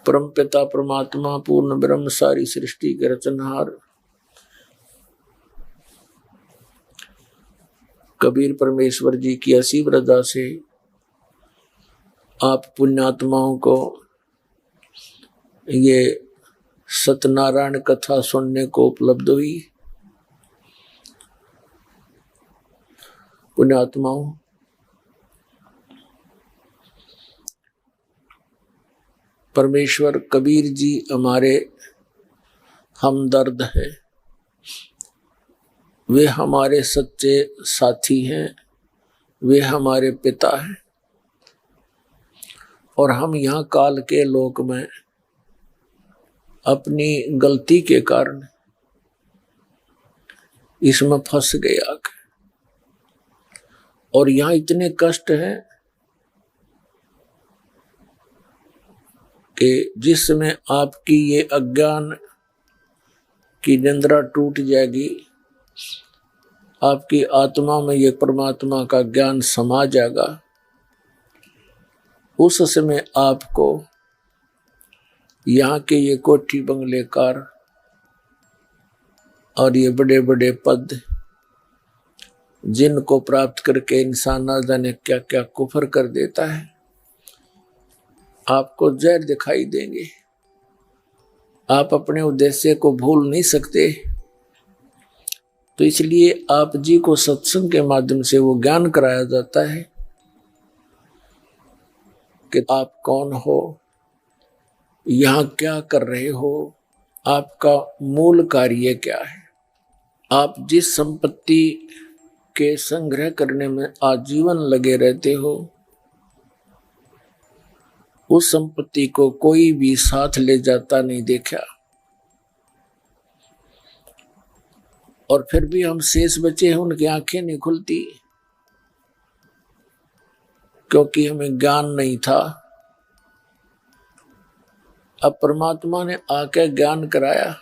परम पिता परमात्मा पूर्ण ब्रह्म सारी सृष्टि के रचनहार कबीर परमेश्वर जी की असीम रजा से आप पुण्यात्माओं को ये सत्यनारायण कथा सुनने को उपलब्ध हुई। पुण्यात्माओं, परमेश्वर कबीर जी हमारे हमदर्द हैं, वे हमारे सच्चे साथी हैं, वे हमारे पिता हैं। और हम यहाँ काल के लोक में अपनी गलती के कारण इसमें फंस गए आके, और यहाँ इतने कष्ट हैं कि जिसमें आपकी ये अज्ञान की निंद्रा टूट जाएगी, आपकी आत्मा में ये परमात्मा का ज्ञान समा जाएगा। उस समय आपको यहाँ के ये कोठी बंगलेकार और ये बड़े बड़े पद जिनको प्राप्त करके इंसान ना जाने क्या क्या कुफर कर देता है, आपको जहर दिखाई देंगे। आप अपने उद्देश्य को भूल नहीं सकते, तो इसलिए आप जी को सत्संग के माध्यम से वो ज्ञान कराया जाता है कि आप कौन हो, यहाँ क्या कर रहे हो, आपका मूल कार्य क्या है। आप जिस संपत्ति के संग्रह करने में आजीवन लगे रहते हो, उस संपत्ति को कोई भी साथ ले जाता नहीं देखा, और फिर भी हम शेष बचे हैं, उनकी आंखें नहीं खुलती क्योंकि हमें ज्ञान नहीं था। अब परमात्मा ने आके ज्ञान कराया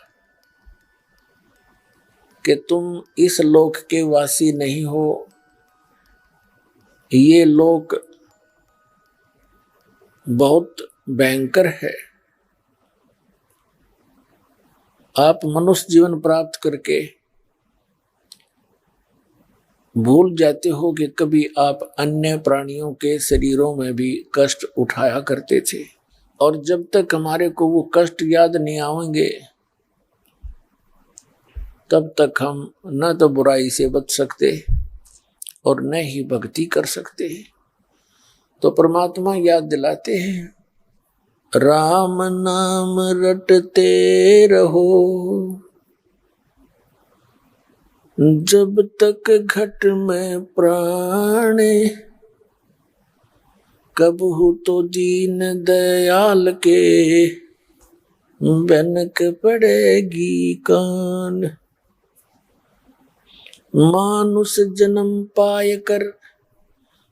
कि तुम इस लोक के वासी नहीं हो, ये लोक बहुत भयंकर है। आप मनुष्य जीवन प्राप्त करके भूल जाते हो कि कभी आप अन्य प्राणियों के शरीरों में भी कष्ट उठाया करते थे, और जब तक हमारे को वो कष्ट याद नहीं आएंगे तब तक हम न तो बुराई से बच सकते और न ही भक्ति कर सकते। तो परमात्मा याद दिलाते हैं, राम नाम रटते रहो जब तक घट में प्राण, कबहू तो दीन दयाल के बनक पड़ेगी कान। मानुष जन्म पाय कर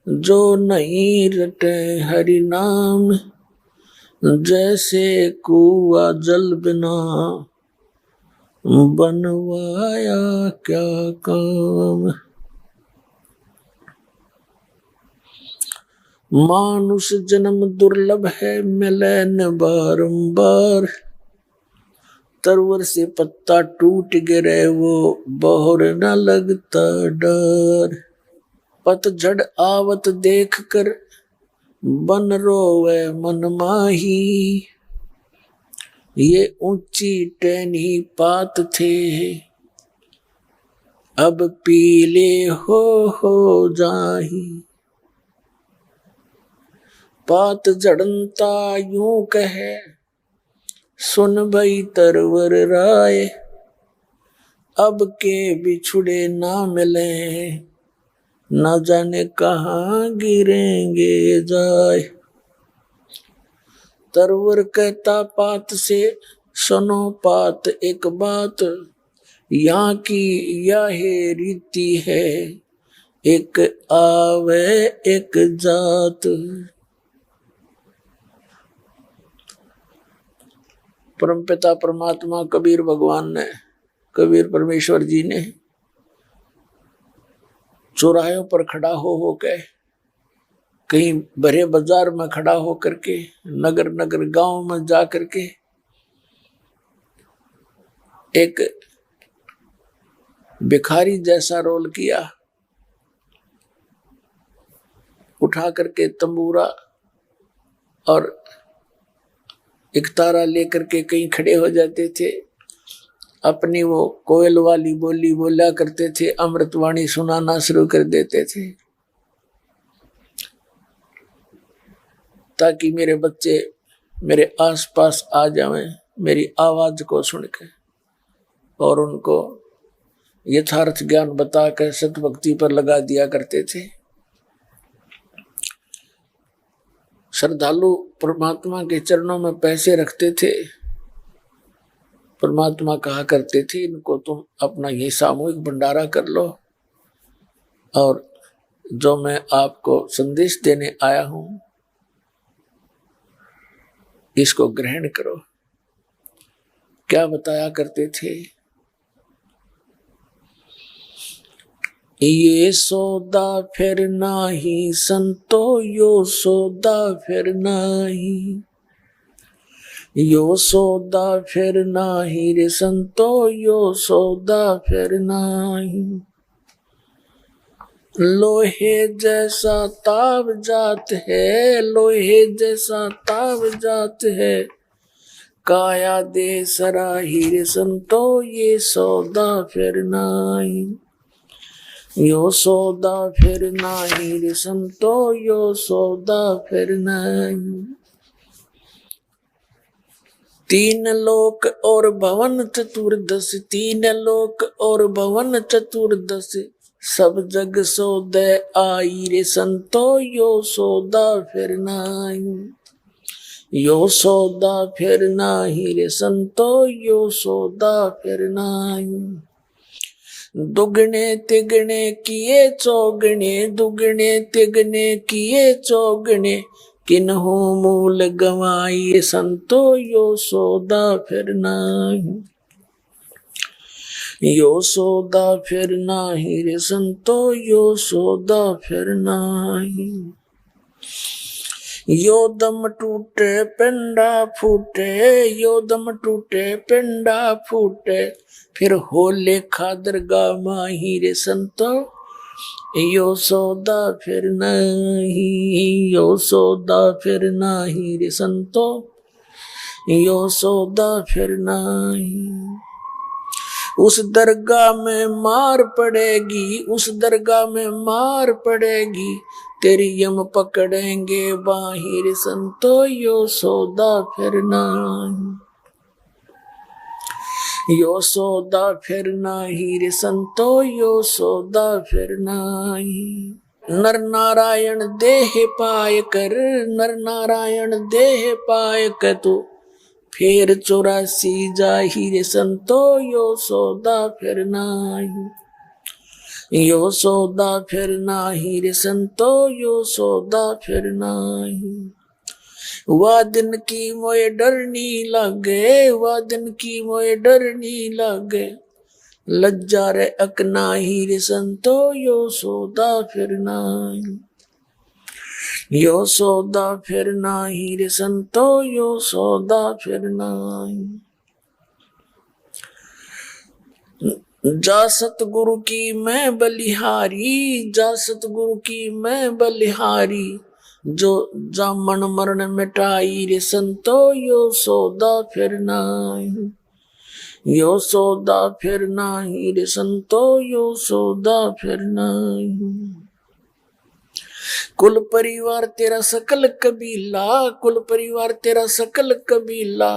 जो नहीं रटे हरि नाम, जैसे कुआ जल बिना बनवाया क्या काम। मानुष जन्म दुर्लभ है मिले न बारंबार, तरवर से पत्ता टूट गिरे वो बहुर न लगता डर। पतझड़ आवत देख कर बन रोवे मन माही, ये ऊंची टहनी पात थे अब पीले हो जाही। पात झड़नता यूं कहे सुन भई तरवर राय, अब के बिछुड़े ना मिले न जाने कहाँ गिरेंगे जाए। तरवर कहता पात से सुनो पात एक बात, यहाँ की यह रीति है एक आवे एक जात। परमपिता परमात्मा कबीर भगवान ने, कबीर परमेश्वर जी ने चौराहों पर खड़ा हो के कहीं बड़े बाजार में खड़ा होकर के, नगर नगर गांव में जा करके एक भिखारी जैसा रोल किया, उठा करके तंबूरा और एक तारा लेकर के कहीं खड़े हो जाते थे, अपनी वो कोयल वाली बोली बोला करते थे, अमृतवाणी सुनाना शुरू कर देते थे, ताकि मेरे बच्चे मेरे आसपास आ जाएं, मेरी आवाज को सुन के, और उनको यथार्थ ज्ञान बताकर सतभक्ति पर लगा दिया करते थे। श्रद्धालु परमात्मा के चरणों में पैसे रखते थे, परमात्मा कहा करते थे इनको तुम अपना ये सामूहिक भंडारा कर लो, और जो मैं आपको संदेश देने आया हूं इसको ग्रहण करो। क्या बताया करते थे? ये सौदा फिर नाही संतो, यो सौदा फिर नाही, यो सौदा फिर नाही रे संतो, यो सौदा फिर नाही। लोहे जैसा ताव जात है, लोहे जैसा ताव जात है, काया दे सराही रे संतो, ये सौदा फिर नाही, यो सौदा फिर नाही रे संतो, यो सौदा फिर नाही। तीन लोक और भवन चतुर्दश, तीन लोक और भवन चतुर्दश, सब जग सौदे आई रे संतो, यो सौदा फिर नाही, यो सौदा फिर नाही रे संतो, यो सौदा फिर नाही। दुगने तिगने किए चौगने, दुगने तिगने किए चौगने, किन्हू मूल गवाई रे संतो, यो सौदा फिर नाही, यो सौदा फिर नाही रे संतो, यो सौदा फिर नाही। यो दम टूटे पिंडा फूटे, यो दम टूटे पिंडा फूटे, फिर हो लेखा दरगाह माही रे संतो, यो सौदा फिर नाही, यो सौदा फिर नाही रे संतो, यो सौदा फिर नाही। उस दरगाह में मार पड़ेगी, उस दरगाह में मार पड़ेगी, तेरी यम पकड़ेंगे बाहिर संतो, यो सौदा फिर नाही, यो सौदा फिर नाही रे संतो, यो सौदा फिर नाही। नर नारायण देह पाय कर, नर नारायण देह पाय कर तू फिर 84 जाही रे संतो, यो सौदा फिर नाही, यो सौदा फिर नाही रे संतो, यो सौदा फिर नाही। वह दिन की मोए डरनी लागे, वह दिन की मोए डरनी लागे, लज्जा रे अकनाही रे संतो, यो सौदा फिर नाही, यो सौदा फिर नाही रे संतो, यो सौदा फिर नाही। जा सतगुरु की मैं बलिहारी, जा सतगुरु की मैं बलिहारी, जो जामन मरण मिटाई रे संतो, यो सौदा फिर नाही, यो सौदा फिर नाही रे संतो, यो सौदा फिर नाही। कुल परिवार तेरा सकल कबीला, कुल परिवार तेरा सकल कबीला,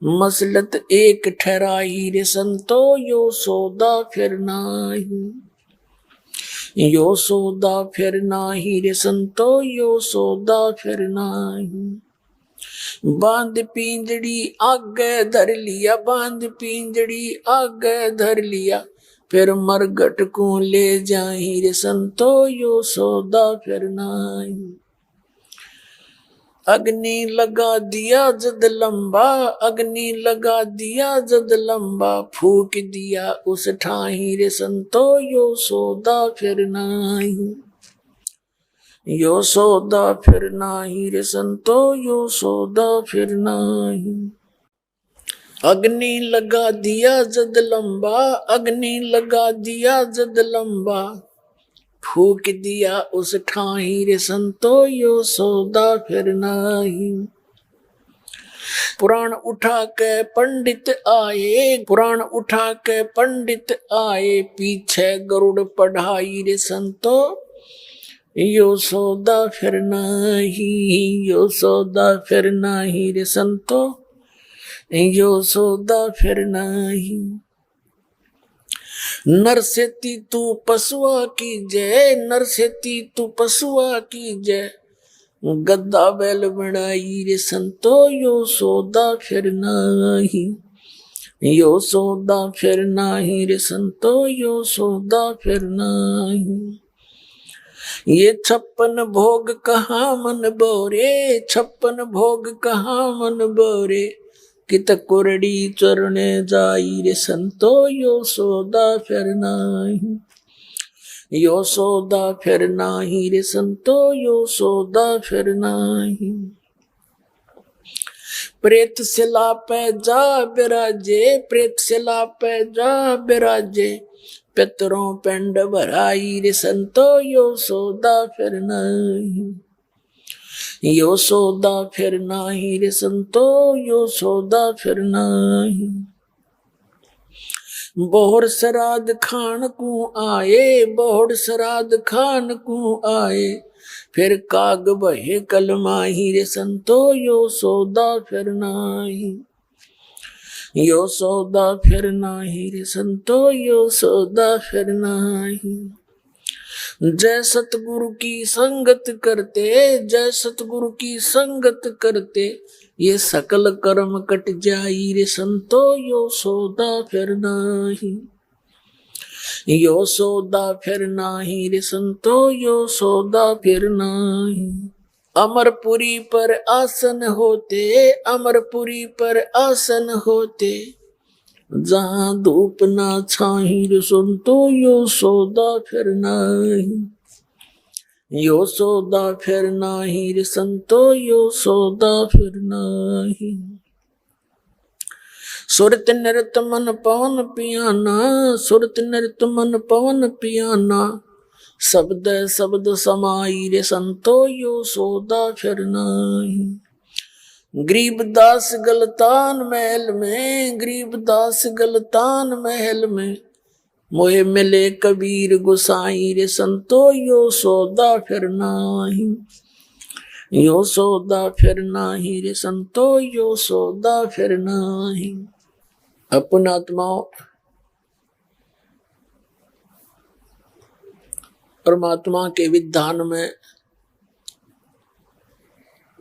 मसलत एक ठहराई रे संतो, यो सौदा फिर नाही, यो सौदा फिर नाही रे संतो, यो सौदा फिर नाही। बांध पिंजड़ी आगे धर लिया, बांध पिंजड़ी आगे धर लिया, फिर मरगट को ले जाही रे संतो, यो सौदा फिर नाही। अग्नि लगा दिया जद लंबा, अग्नि लगा दिया जद लंबा, फूक दिया उस ठाही रे संतो, यो सौदा फिर नाही, यो सौदा फिर नाही रे संतो, यो सौदा फिर नाही। अग्नि लगा दिया जद लंबा, अग्नि लगा दिया जद लंबा, फूक दिया उस ठाही रे संतो, यो सौदा फिर नाही। पुराण उठा के पंडित आए, पुराण उठा के पंडित आए, पीछे गरुड़ पढ़ाई रे संतो, यो सौदा फिर नाही, यो सौदा फिर नाही रे संतो, यो सौदा फिर नाही। नर से तू पशुआ की जय, नर से तू पशुआ की जय, गद्दा बैल बनाई रे संतो, यो सौदा फिर नाही, यो सौदा फिर नाही रे संतो, यो सौदा फिर नाही। ये 56 भोग कहाँ मन बोरे, 56 भोग कहाँ मन बोरे, कित कुरड़ी चरणे जाई रे संतो, यो सौदा फिर नाही, यो सौदा फिर नाही रे संतो, यो सौदा फिर नाही। प्रेत शिला पे जा बिराजे, प्रेत शिला पे जा बिराजे, पितरों पिंड भराई रे संतो, यो सौदा फिर नाही, यो सौदा फिर नाही रे संतो, यो सौदा फिर नाही। बोहर श्राद्ध खान को आए, बोहर श्राद्ध खान को आए, फिर काग बहे कलमाही रे संतो, यो सौदा फिर नाही, यो सौदा फिर नाही रे संतो, यो सौदा फिर नाही। जय सतगुरु की संगत करते, जय सतगुरु की संगत करते, ये सकल कर्म कट जाई रे संतो, यो सौदा फिर नाही, यो सौदा फिर नाही रे संतो, यो सौदा फिर नाही। अमरपुरी पर आसन होते, अमरपुरी पर आसन होते, जहां धूप ना छाही रे संतो, यो सौदा फिर नाही, यो सौदा फिर नाही रे संतो, यो सौदा फिर नाही। सुरत नृत मन पवन पियाना, सुरत नृत मन पवन पियाना, शब्द शब्द समाई रे संतो, यो सौदा फिर नाही। गरीबदास गलतान महल में, गरीबदास गलतान महल में, मोहे मिले कबीर गुसाई रे संतो, यो सौदा फिर नाही, यो सौदा फिर नाही रे संतो, यो सौदा फिर नाही। अपन आत्माओं, परमात्मा के विधान में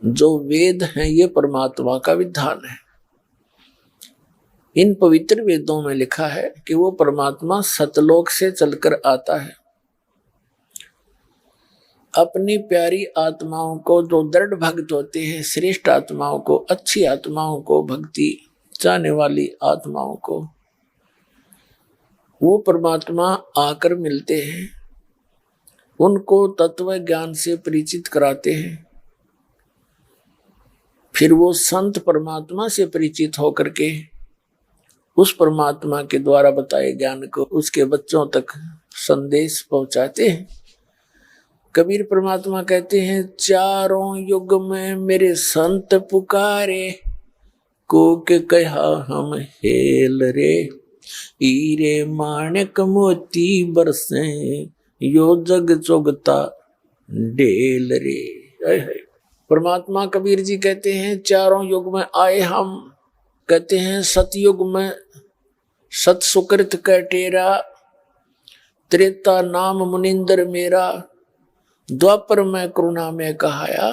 जो वेद हैं, ये परमात्मा का विधान है। इन पवित्र वेदों में लिखा है कि वो परमात्मा सतलोक से चलकर आता है। अपनी प्यारी आत्माओं को, जो दृढ़ भक्त होते हैं, श्रेष्ठ आत्माओं को, अच्छी आत्माओं को, भक्ति चाहने वाली आत्माओं को, वो परमात्मा आकर मिलते हैं, उनको तत्व ज्ञान से परिचित कराते हैं। फिर वो संत परमात्मा से परिचित होकर के उस परमात्मा के द्वारा बताए ज्ञान को उसके बच्चों तक संदेश पहुंचाते हैं। कबीर परमात्मा कहते हैं, चारों युग में मेरे संत पुकारे, कोक कहा हम हेल रे, हीरे माणिक मोती बरसे, यो जग चुगता ढेल रे। परमात्मा कबीर जी कहते हैं, चारों युग में आए हम। कहते हैं, सतयुग में सत सुकृत का टेरा, त्रेता नाम मुनिंदर मेरा, द्वापर में करुणा में कहाया,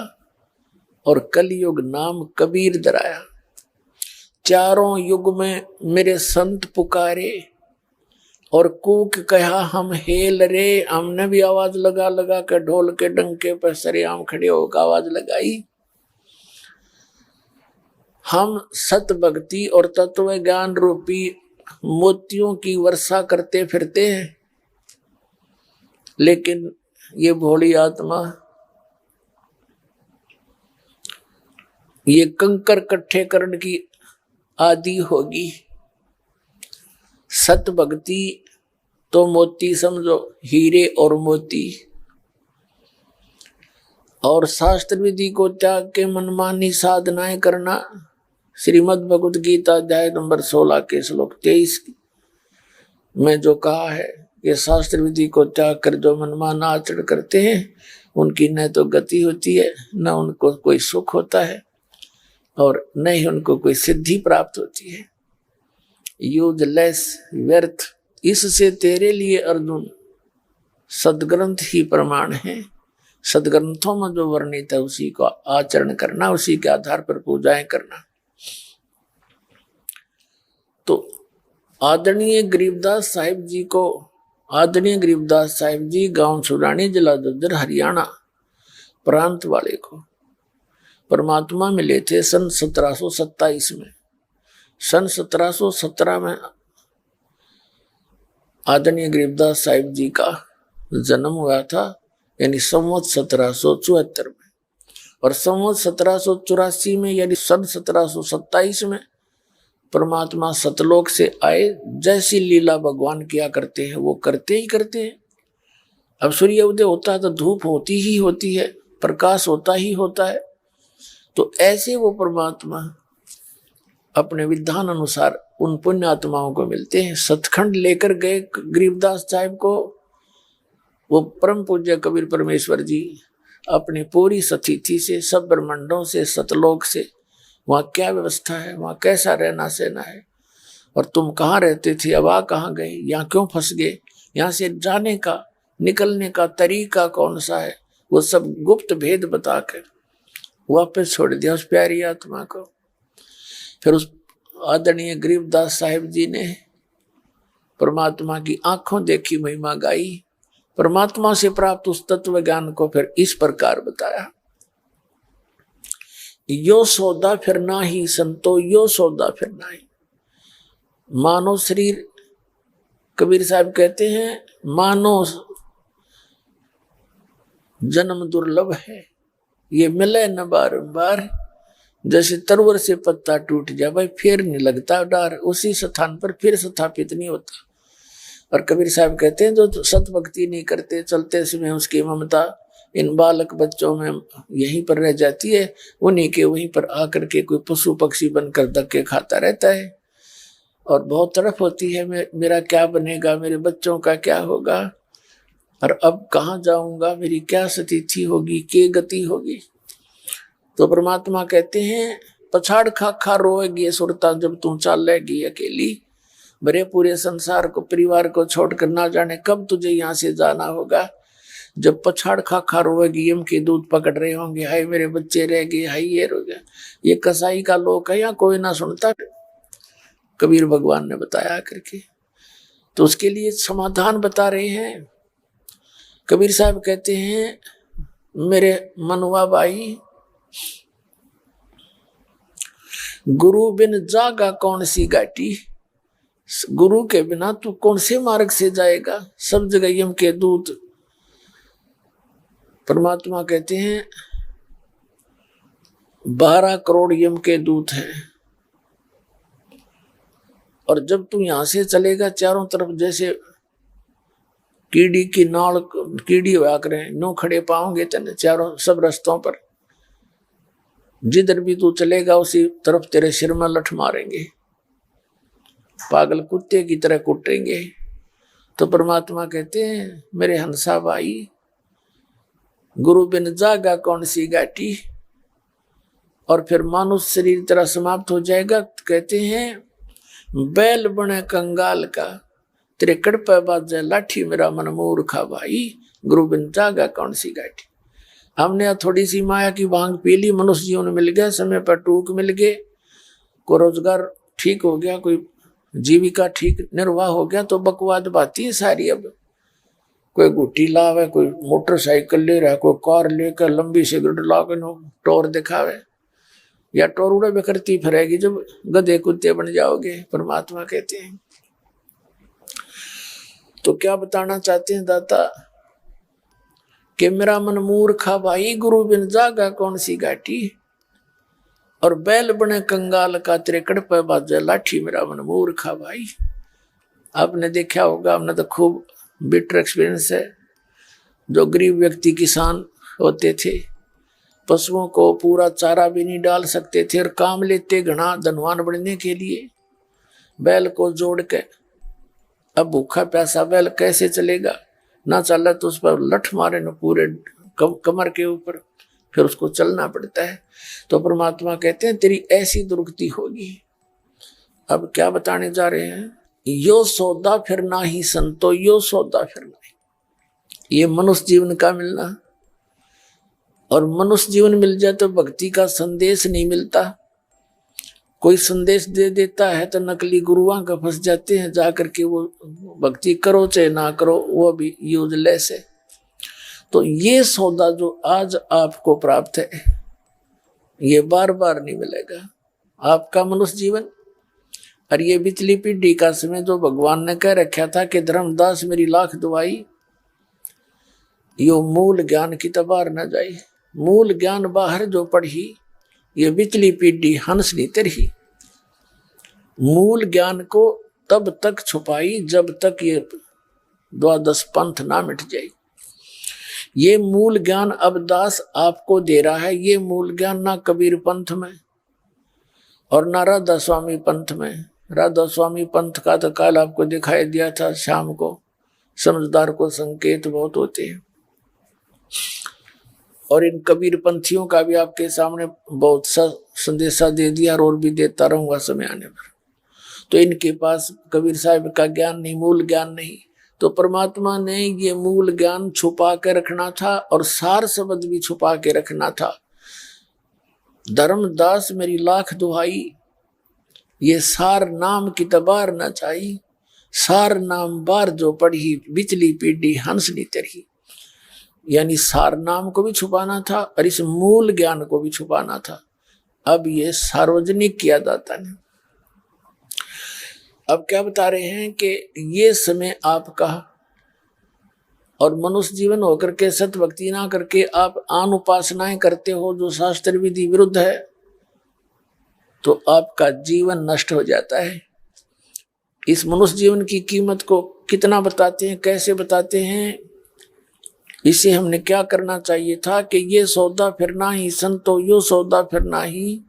और कलयुग नाम कबीर दराया। चारों युग में मेरे संत पुकारे और कूक कहा हम हेल रे। हमने भी आवाज लगा लगा कर ढोल के डंके पर सरेआम खड़े होकर आवाज लगाई। हम सत भक्ति और तत्व ज्ञान रूपी मोतियों की वर्षा करते फिरते हैं, लेकिन ये भोली आत्मा ये कंकर इकट्ठे करने की आदि होगी। सत भक्ति तो मोती समझो, हीरे और मोती। और शास्त्र विधि को त्याग के मनमानी साधनाएं करना। श्रीमद् भगवद गीता अध्याय नंबर 16 के श्लोक 23 में जो कहा है कि शास्त्र विधि को त्याग कर जो मनमाना आचरण करते हैं उनकी न तो गति होती है, न उनको कोई सुख होता है और न ही उनको कोई सिद्धि प्राप्त होती है। यूजलेस, व्यर्थ। इससे तेरे लिए अर्जुन सदग्रंथ ही प्रमाण है। सदग्रंथों में जो वर्णित है उसी को आचरण करना, उसी के आधार पर पूजाएं करना। तो आदरणीय गरीबदास साहिब जी गांव छुरानी, जिला झज्जर, हरियाणा प्रांत वाले को परमात्मा मिले थे सन 1727 में। सन 1717 में आदरणीय गरीबदास साहिब जी का जन्म हुआ था, यानी संवत 1774 में। और संवत 1784 में यानी सन 1727 में परमात्मा सतलोक से आए। जैसी लीला भगवान किया करते हैं वो करते ही करते हैं। अब सूर्य उदय होता है तो धूप होती ही होती है, प्रकाश होता ही होता है। तो ऐसे वो परमात्मा अपने विधान अनुसार उन पुण्य आत्माओं को मिलते हैं। सतखंड लेकर गए गरीबदास साहिब को। वो परम पूज्य कबीर परमेश्वर जी अपनी पूरी सतिथि से, सब ब्रह्मांडों से, सतलोक से, वहाँ क्या व्यवस्था है, वहाँ कैसा रहना सहना है, और तुम कहाँ रहते थे, अब आ कहाँ गए, यहाँ क्यों फंस गए, यहाँ से जाने का निकलने का तरीका कौन सा है, वो सब गुप्त भेद बताकर वापस छोड़ दिया उस प्यारी आत्मा को। फिर उस आदरणीय गरीबदास साहिब जी ने परमात्मा की आंखों देखी महिमा गाई। परमात्मा से प्राप्त उस तत्व ज्ञान को फिर इस प्रकार बताया। यो सौदा फिर ना ही संतो, यो सौदा फिर ना ही। मानव शरीर, कबीर साहब कहते हैं, मानव जन्म दुर्लभ है, ये मिले न बारंबार। जैसे तरवर से पत्ता टूट जाए भाई, फिर नहीं लगता डार, उसी स्थान पर फिर स्थापित नहीं होता। और कबीर साहब कहते हैं जो सत भक्ति नहीं करते, चलते समय उसकी ममता इन बालक बच्चों में यहीं पर रह जाती है, उन्हीं के वहीं पर आकर के कोई पशु पक्षी बनकर धक्के खाता रहता है। और बहुत तड़प होती है, मेरा क्या बनेगा, मेरे बच्चों का क्या होगा, और अब कहाँ जाऊंगा, मेरी क्या स्थिति होगी, क्या गति होगी। तो परमात्मा कहते हैं, पछाड़ खा खा रोएगी सुरता जब तू चलेगी अकेली। बड़े पूरे संसार को, परिवार को छोड़कर ना जाने कब तुझे यहाँ से जाना होगा। जब पछाड़ खा खा रोएगी, यम के दूध पकड़ रहे होंगे, हाय मेरे बच्चे रह गए, हाय ये रो गया। ये कसाई का लोक है, यहाँ कोई ना सुनता, कबीर भगवान ने बताया करके। तो उसके लिए समाधान बता रहे हैं। कबीर साहब कहते हैं, मेरे मनुआ भाई, गुरु बिन जागा कौन सी घाटी। गुरु के बिना तू कौन से मार्ग से जाएगा, सब जगह यम के दूत। परमात्मा कहते हैं 12 करोड़ यम के दूत हैं, और जब तू यहां से चलेगा चारों तरफ जैसे कीड़ी की नाल, कीड़ी हुआ करें, नो खड़े पाओगे तेने चारों सब रस्तों पर। जिधर भी तू चलेगा उसी तरफ तेरे सिर में लठ मारेंगे, पागल कुत्ते की तरह कुटेंगे। तो परमात्मा कहते हैं, मेरे हंसा भाई, गुरु बिन जागा कौन सी घाटी। और फिर मानुष शरीर तेरा समाप्त हो जाएगा। कहते हैं, बैल बने कंगाल का, तेरे कड़पे बाजे लाठी, मेरा मन मूर्खा भाई, गुरु बिन जागा कौन सी घाटी। हमने थोड़ी सी माया की भांग पी ली, मनुष्य जीवन मिल गया, समय पर टूक मिल गए, कोई रोजगार ठीक हो गया, कोई जीविका ठीक निर्वाह हो गया, तो बकवाद बाती है सारी। अब कोई गुट्टी लावे, कोई मोटरसाइकिल ले रहा है, कोई कार लेकर लंबी सिगरेट लाकर टोर दिखावे, या टोर उड़े बिखरती फिरेगी जब गधे कुत्ते बन जाओगे। परमात्मा कहते हैं। तो क्या बताना चाहते हैं दाता, कि मेरा मन मूर्खा भाई, गुरु बिन जागा कौन सी घाटी। और बैल बने कंगाल का तेरे कड़ पे बाजे लाठी मेरा मन मूर्खा भाई। आपने देखा होगा, हमने तो खूब बिटर एक्सपीरियंस है। जो गरीब व्यक्ति किसान होते थे, पशुओं को पूरा चारा भी नहीं डाल सकते थे और काम लेते घना धनवान बनने के लिए बैल को जोड़ के। अब भूखा प्यासा बैल कैसे चलेगा, ना चला तो उस पर लठ मारे न पूरे कमर के ऊपर, फिर उसको चलना पड़ता है। तो परमात्मा कहते हैं तेरी ऐसी दुर्गति होगी। अब क्या बताने जा रहे हैं, यो सौदा फिर ना ही संतो, यो सौदा फिर ना ही। ये मनुष्य जीवन का मिलना, और मनुष्य जीवन मिल जाए तो भक्ति का संदेश नहीं मिलता। कोई संदेश दे देता है तो नकली गुरुओं का फंस जाते हैं, जाकर के वो भक्ति करो चाहे ना करो वो भी यूजलेस है। तो ये सौदा जो आज आपको प्राप्त है ये बार बार नहीं मिलेगा, आपका मनुष्य जीवन। और ये बिचली पीढ़ी का समय जो भगवान ने कह रखा था कि धर्मदास मेरी लाख दुआई, यो मूल ज्ञान की तबार न जाई। मूल ज्ञान बाहर जो पढ़ी, ये बिचली पीढ़ी हंस नहीं तरही। मूल ज्ञान को तब तक छुपाई जब तक ये द्वादश पंथ ना मिट जाए। ये मूल ज्ञान अब दास आपको दे रहा है। ये मूल ज्ञान ना कबीर पंथ में और ना राधा स्वामी पंथ में। राधा स्वामी पंथ का तो काल आपको दिखाई दिया था शाम को, समझदार को संकेत बहुत होते हैं। और इन कबीर पंथियों का भी आपके सामने बहुत सा संदेशा दे दिया और भी देता रहूंगा समय आने पर। तो इनके पास कबीर साहब का ज्ञान नहीं, मूल ज्ञान नहीं। तो परमात्मा ने ये मूल ज्ञान छुपा के रखना था और सार शब्द भी छुपा के रखना था। धर्मदास मेरी लाख दुहाई, ये सार नाम की तबार न चाही। सार नाम बार जो पढ़ी, बिचली पीढ़ी हंस नी तरही। यानी सार नाम को भी छुपाना था और इस मूल ज्ञान को भी छुपाना था। अब ये सार्वजनिक किया जाता है। अब क्या बता रहे हैं कि ये समय आपका, और मनुष्य जीवन होकर के सत भक्ति ना करके आप आन उपासनाएं करते हो जो शास्त्र विधि विरुद्ध है, तो आपका जीवन नष्ट हो जाता है। इस मनुष्य जीवन की कीमत को कितना बताते हैं, कैसे बताते हैं, इसे हमने क्या करना चाहिए था कि ये सौदा फिर ना ही संतो, यो सौदा फिर ना ही।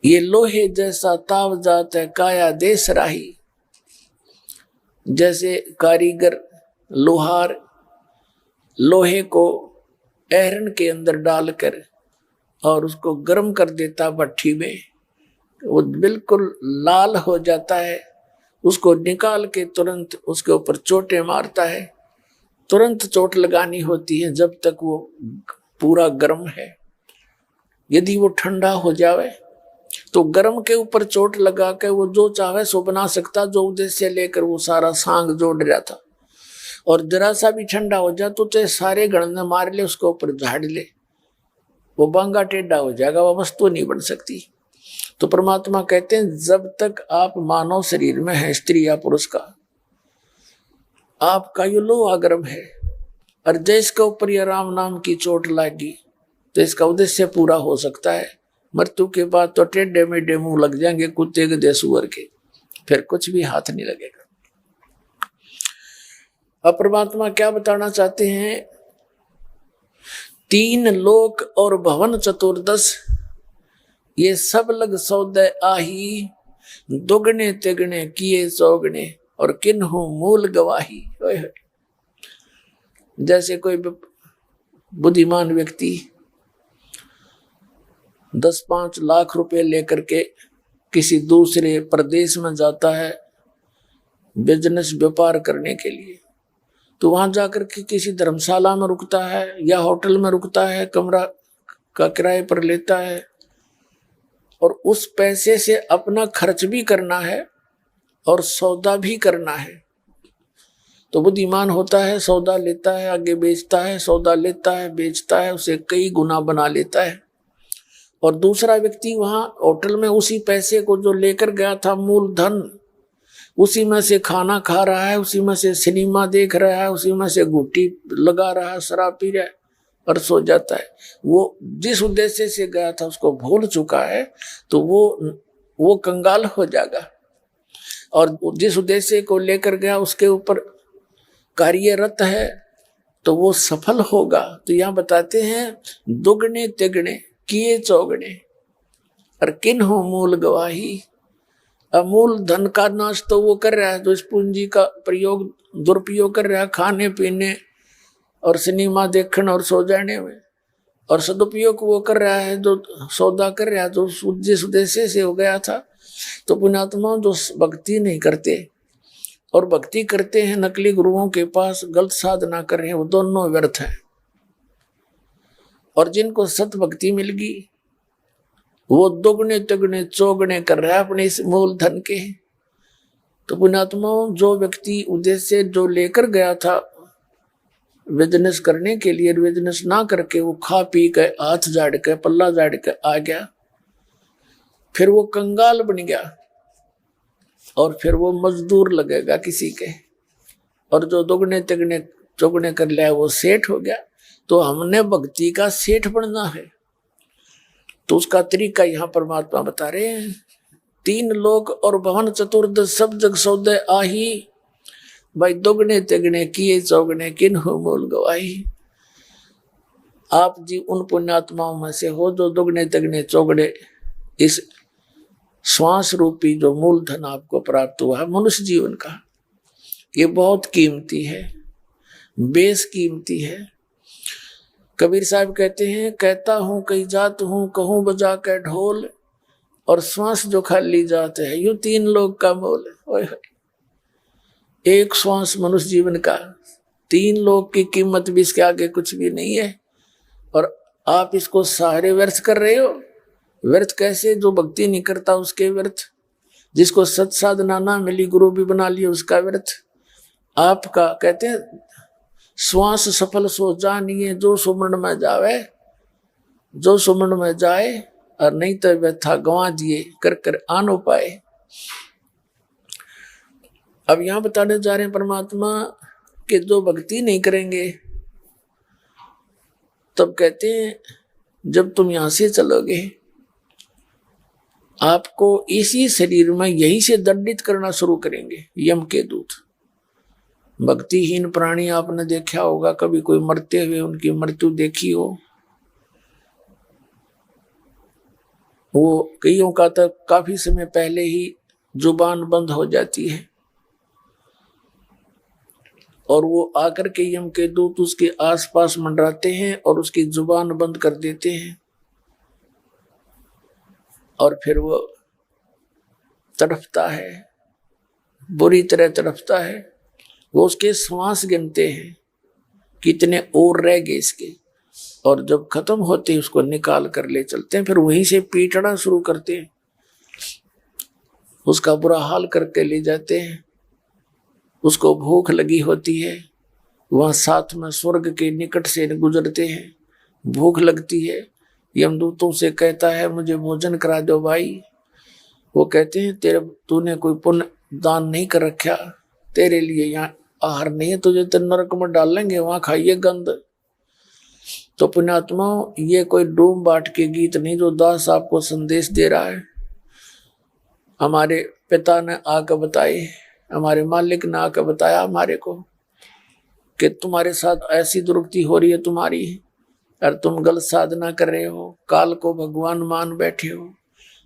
ये लोहे जैसा ताव जात है काया देश राही। जैसे कारीगर लोहार लोहे को एहरन के अंदर डालकर और उसको गर्म कर देता भट्ठी में, वो बिल्कुल लाल हो जाता है। उसको निकाल के तुरंत उसके ऊपर चोटें मारता है। तुरंत चोट लगानी होती है जब तक वो पूरा गर्म है। यदि वो ठंडा हो जावे तो गर्म के ऊपर चोट लगा के वो जो चाहे सो बना सकता, जो उद्देश्य लेकर वो सारा सांग जोड़ रहा था। और जरा सा भी ठंडा हो जाए तो चाहे सारे गण ने मार ले, उसके ऊपर झाड़ ले, वो बांगा टेढ़ा हो जाएगा, वो वस्तु नहीं बन सकती। तो परमात्मा कहते हैं जब तक आप मानव शरीर में है, स्त्री या पुरुष का, आपका ये लोहा गर्म है। और जिसके ऊपर ये राम नाम की चोट लगी तो इसका उद्देश्य पूरा हो सकता है। मृत्यु के बाद तो टेढ़े मेढ़े मुंह लग जाएंगे कुत्ते के देसुअर के, फिर कुछ भी हाथ नहीं लगेगा। अब परमात्मा क्या बताना चाहते हैं, तीन लोक और भवन चतुर्दश, ये सब लग सौदे आही। दुगने तिगने किए चौगने और किन्हु मूल गवाही। जैसे कोई बुद्धिमान व्यक्ति 10-5 लाख रुपए लेकर के किसी दूसरे प्रदेश में जाता है बिजनेस व्यापार करने के लिए, तो वहां जाकर के किसी धर्मशाला में रुकता है या होटल में रुकता है, कमरा का किराए पर लेता है, और उस पैसे से अपना खर्च भी करना है और सौदा भी करना है। तो बुद्धिमान होता है, सौदा लेता है, आगे बेचता है, सौदा लेता है, बेचता है, उसे कई गुना बना लेता है। और दूसरा व्यक्ति वहां होटल में उसी पैसे को जो लेकर गया था मूल धन, उसी में से खाना खा रहा है, उसी में से सिनेमा देख रहा है, उसी में से घुट्टी लगा रहा है, शराब पी रहा है, और सो जाता है। वो जिस उद्देश्य से गया था उसको भूल चुका है, तो वो कंगाल हो जाएगा, और जिस उद्देश्य को लेकर गया उसके ऊपर कार्यरत है तो वो सफल होगा। तो यहाँ बताते हैं दुगने तिगने किए चौगने, और किन हो मूल गवाही। अमूल धन का नाश तो वो कर रहा है जो इस पूंजी का प्रयोग दुरुपयोग कर रहा है खाने पीने और सिनेमा देखने और सो जाने में, और सदुपयोग वो कर रहा है जो सौदा कर रहा है जो जिस उद्देश्य से हो गया था। तो पुण्यात्मा जो भक्ति नहीं करते और भक्ति करते हैं नकली गुरुओं के पास, गलत साधना कर रहे हैं, वो दोनों व्यर्थ है। और जिनको सत भक्ति मिल गई वो दुगने तिगने चौगने कर रहा है अपने इस मूल धन के। तो पुण्यात्माओं जो व्यक्ति उद्देश्य जो लेकर गया था बिजनेस करने के लिए, बिजनेस ना करके वो खा पी के हाथ झाड़ के पल्ला झाड़ के आ गया, फिर वो कंगाल बन गया और फिर वो मजदूर लगेगा किसी के, और जो दुगने तिगने चौगने कर लिया वो सेठ हो गया। तो हमने भक्ति का सेठ बनना है, तो उसका तरीका यहाँ परमात्मा बता रहे हैं। तीन लोक और भवन चतुर्दश सब जग सौदे आही, भाई दुगने तिगने किए चौगने किन हो मूल गवाही। आप जी उन पुण्यात्माओं में से हो जो दुगने तिगने चौगने इस श्वास रूपी जो मूल धन आपको प्राप्त हुआ है मनुष्य जीवन का, ये बहुत कीमती है, बेस कीमती है। कबीर साहब कहते हैं कहता हूं कई जात हूं कहूं बजा के ढोल, और श्वास जो खाली जाते है यूं तीन लोग का मोल। एक श्वास मनुष्य जीवन का, तीन लोग की कीमत भी इसके आगे कुछ भी नहीं है, और आप इसको सारे व्यर्थ कर रहे हो। व्यर्थ कैसे? जो भक्ति नहीं करता उसके व्यर्थ, जिसको सत साधना ना मिली गुरु भी बना लिया उसका व्यर्थ। आपका कहते हैं श्वास सफल सो जानिए जो सुमरण में जावे, जो सुमरण में जाए, और नहीं तो व्यथा गंवा दिए कर कर आनो पाए। अब यहां बताने जा रहे हैं परमात्मा कि जो भक्ति नहीं करेंगे, तब कहते हैं जब तुम यहां से चलोगे आपको इसी शरीर में यहीं से दंडित करना शुरू करेंगे यम के दूत। भक्तिहीन प्राणी आपने देखा होगा, कभी कोई मरते हुए उनकी मृत्यु देखी हो, वो कईयों का तो काफी समय पहले ही जुबान बंद हो जाती है, और वो आकर के यम के दूत उसके आसपास मंडराते हैं और उसकी जुबान बंद कर देते हैं, और फिर वो तड़पता है, बुरी तरह तड़पता है। वो उसके श्वास गिनते हैं कितने और रह गए इसके, और जब खत्म होते हैं उसको निकाल कर ले चलते हैं, फिर वहीं से पीटना शुरू करते हैं, उसका बुरा हाल करके ले जाते हैं। उसको भूख लगी होती है, वहां साथ में स्वर्ग के निकट से गुजरते हैं, भूख लगती है, यमदूतों से कहता है मुझे भोजन करा दो भाई। वो कहते हैं तूने कोई पुण्य दान नहीं कर रखा, तेरे लिए यहाँ आहार नहीं है, तुझे तो नरक में डालेंगे, वहां खाइए गंध। तो पुण्यात्मा ये कोई डूम बाट के गीत नहीं जो दास आपको संदेश दे रहा है। हमारे पिता ने आकर बताए, हमारे मालिक ने आकर बताया हमारे को कि तुम्हारे साथ ऐसी दुर्गति हो रही है तुम्हारी, और तुम गलत साधना कर रहे हो, काल को भगवान मान बैठे हो।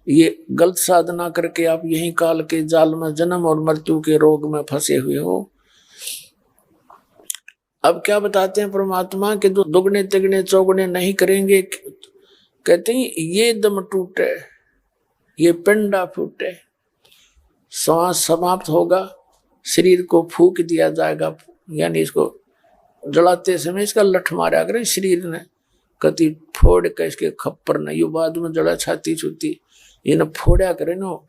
ये गलत साधना करके आप यही काल के जाल में जन्म और मृत्यु के रोग में फंसे हुए हो। अब क्या बताते हैं परमात्मा के जो दुगने तिगने चौगने नहीं करेंगे, कहते हैं ये दम टूटे, ये पिंडा फूटे, श्वास समाप्त होगा, शरीर को फूक दिया जाएगा, यानी इसको जलाते समय इसका लठ मारा करें शरीर ने, कति फोड़ के इसके खप्पर न, यू बाद में जड़ा छाती छूती, इन फोड़ा करे नो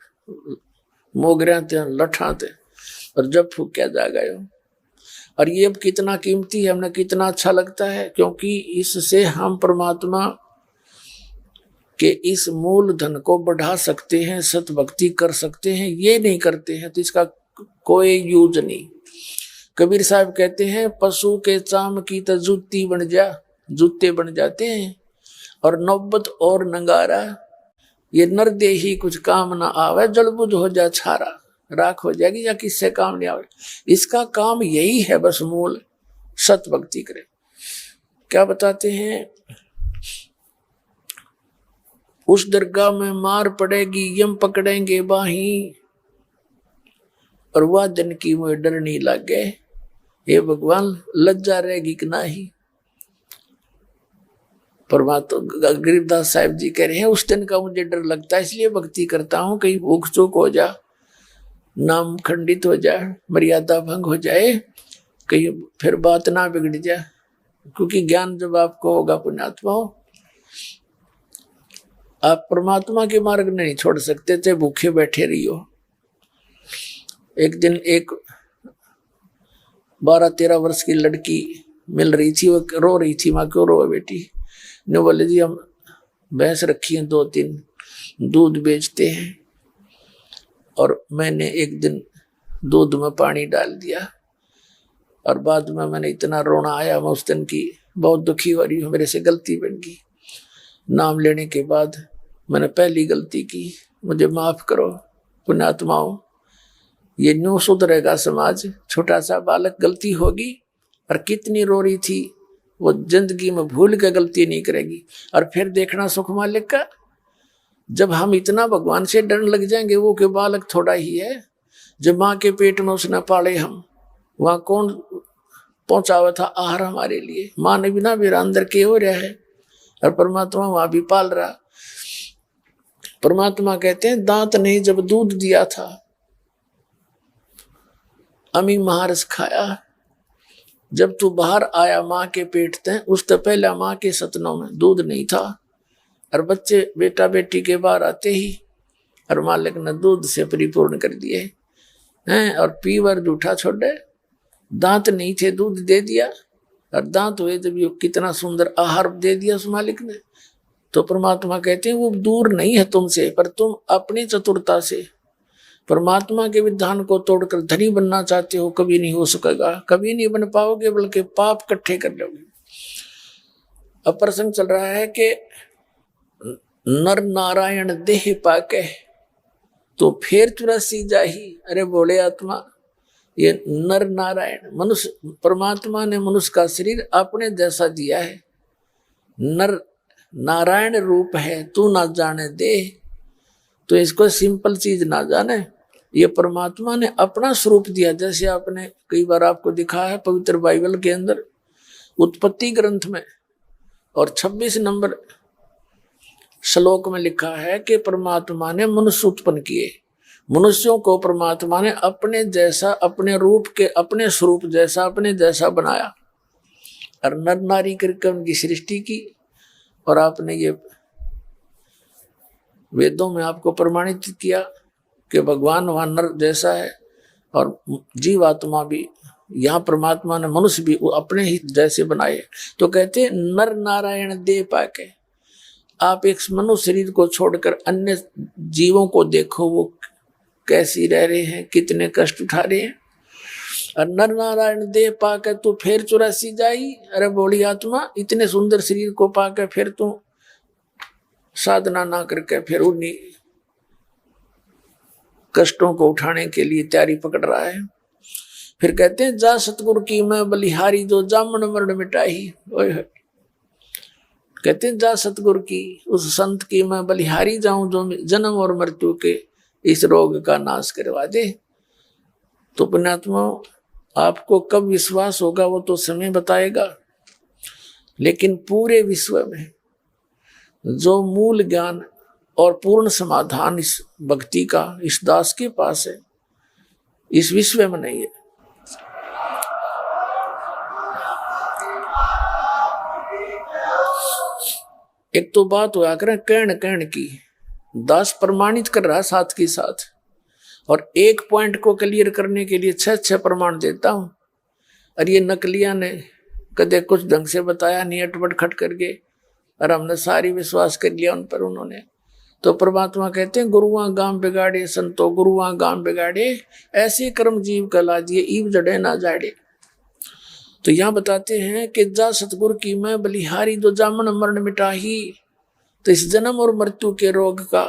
मोगरिया ते लठा ते, और जब फूक्या जाएगा यो। और ये अब कितना कीमती है, हमने कितना अच्छा लगता है, क्योंकि इससे हम परमात्मा के इस मूल धन को बढ़ा सकते हैं, सत भक्ति कर सकते हैं। ये नहीं करते हैं तो इसका कोई यूज नहीं। कबीर साहब कहते हैं पशु के चाम की तो जूती बन जा, जूते बन जाते हैं। और नौबत और नंगारा, ये नरदेही कुछ काम ना आवे, जड़बुझ हो जा छारा, राख हो जाएगी या किससे काम नहीं आवे। इसका काम यही है बस मूल सत भक्ति करे। क्या बताते हैं, उस दरगाह में मार पड़ेगी यम पकड़ेंगे बाही, और वह दिन की मुझे डर नहीं लगे, हे भगवान लज्जा रहेगी कि नहीं। परमात्मा गरीबदास साहिब जी कह रहे हैं उस दिन का मुझे डर लगता है, इसलिए भक्ति करता हूं, कहीं भूख चूक हो जा, नाम खंडित हो जाए, मर्यादा भंग हो जाए, कहीं फिर बात ना बिगड़ जाए। क्योंकि ज्ञान जब आपको होगा पुण्यात्मा हो, आप परमात्मा के मार्ग नहीं छोड़ सकते थे, भूखे बैठे रहियो। एक दिन एक 12-13 वर्ष की लड़की मिल रही थी, वो रो रही थी, माँ क्यों रो बेटी? ने बोले जी हम भैंस रखी हैं 2-3, दूध बेचते हैं, और मैंने एक दिन दूध में पानी डाल दिया, और बाद में मैंने इतना रोना आया, मैं उस दिन की बहुत दुखी हो रही हूँ, मेरे से गलती बन गई। नाम लेने के बाद मैंने पहली गलती की, मुझे माफ करो पुण्यात्माओं। ये न्यू सुधरेगा समाज, छोटा सा बालक गलती होगी, और कितनी रो रही थी, वो जिंदगी में भूल के गलती नहीं करेगी। और फिर देखना सुख मालिक का, जब हम इतना भगवान से डरने लग जाएंगे, वो के बालक थोड़ा ही है, जब माँ के पेट में उसने पाले हम, वहां कौन पहुंचावा था आहार हमारे लिए? माँ ने बिना मेरा अंदर के हो रहा है, और परमात्मा वहां भी पाल रहा। परमात्मा कहते हैं दांत ने जब दूध दिया था, अमी महारस खाया, जब तू बाहर आया माँ के पेट से, उससे पहले माँ के सतनों में दूध नहीं था, और बच्चे बेटा बेटी के बाहर आते ही और मालिक ने दूध से परिपूर्ण कर दिए हैं, और पीवर जूठा छोड़े, दांत नहीं थे दूध दे दिया, और दांत हुए जब ये कितना सुंदर आहार दे दिया उस मालिक ने। तो परमात्मा कहते हैं वो दूर नहीं है तुमसे, पर तुम अपनी चतुरता से परमात्मा के विधान को तोड़कर धनी बनना चाहते हो, कभी नहीं हो सकेगा, कभी नहीं बन पाओगे, बल्कि पाप इकट्ठे कर लोगे। अब प्रसंग चल रहा है कि नर नारायण देह पाके तो फिर 84 जाही। अरे बोले आत्मा, ये नर नारायण मनुष्य, परमात्मा ने मनुष्य का शरीर अपने जैसा दिया है, नर नारायण रूप है, तू ना जाने दे। तो इसको सिंपल चीज ना जाने, ये परमात्मा ने अपना स्वरूप दिया। जैसे आपने कई बार आपको दिखा है पवित्र बाइबल के अंदर उत्पत्ति ग्रंथ में, और 26 नंबर श्लोक में लिखा है कि परमात्मा ने मनुष्य उत्पन्न किए, मनुष्यों को परमात्मा ने अपने जैसा, अपने रूप के, अपने स्वरूप जैसा, अपने जैसा बनाया, और नर नारी करके उनकी सृष्टि की। और आपने ये वेदों में आपको प्रमाणित किया कि भगवान वहां नर जैसा है, और जीवात्मा भी, यहाँ परमात्मा ने मनुष्य भी अपने ही जैसे बनाए। तो कहते नर नारायण दे पाके, आप एक मनुष्य शरीर को छोड़कर अन्य जीवों को देखो, वो कैसी रह रहे हैं, कितने कष्ट उठा रहे हैं। और नर नारायण देह पाके तू फिर 84 जाई। अरे बोली आत्मा, इतने सुंदर शरीर को पाके फिर तू साधना ना करके फिर उन्हीं कष्टों को उठाने के लिए तैयारी पकड़ रहा है। फिर कहते हैं जा सतगुरु की मैं बलिहारी, जो जामन मरण मिटाई। कहते हैं जा सतगुरु की, उस संत की मैं बलिहारी जाऊं, जो जन्म और मृत्यु के इस रोग का नाश करवा दे। तो पुण्यात्मा, आपको कब विश्वास होगा वो तो समय बताएगा, लेकिन पूरे विश्व में जो मूल ज्ञान और पूर्ण समाधान इस भक्ति का इस दास के पास है, इस विश्व में नहीं है। एक तो बात हुआ करें कहन की, दास प्रमाणित कर रहा साथ के साथ, और एक पॉइंट को क्लियर करने के लिए 6 प्रमाण देता हूं, और ये नकलिया ने कदे कुछ ढंग से बताया नहीं, अटपट खट करके, और हमने सारी विश्वास कर लिया उन पर उन्होंने। तो परमात्मा कहते हैं गुरुआ गांव बिगाड़े संतो, गुरुआ गांव बिगाड़े, ऐसे कर्म जीव कला दिए ईव जड़े ना जाड़े। तो यहाँ बताते हैं कि जा सतगुरु की मैं बलिहारी जो जामन मरण मिटाही। तो इस जन्म और मृत्यु के रोग का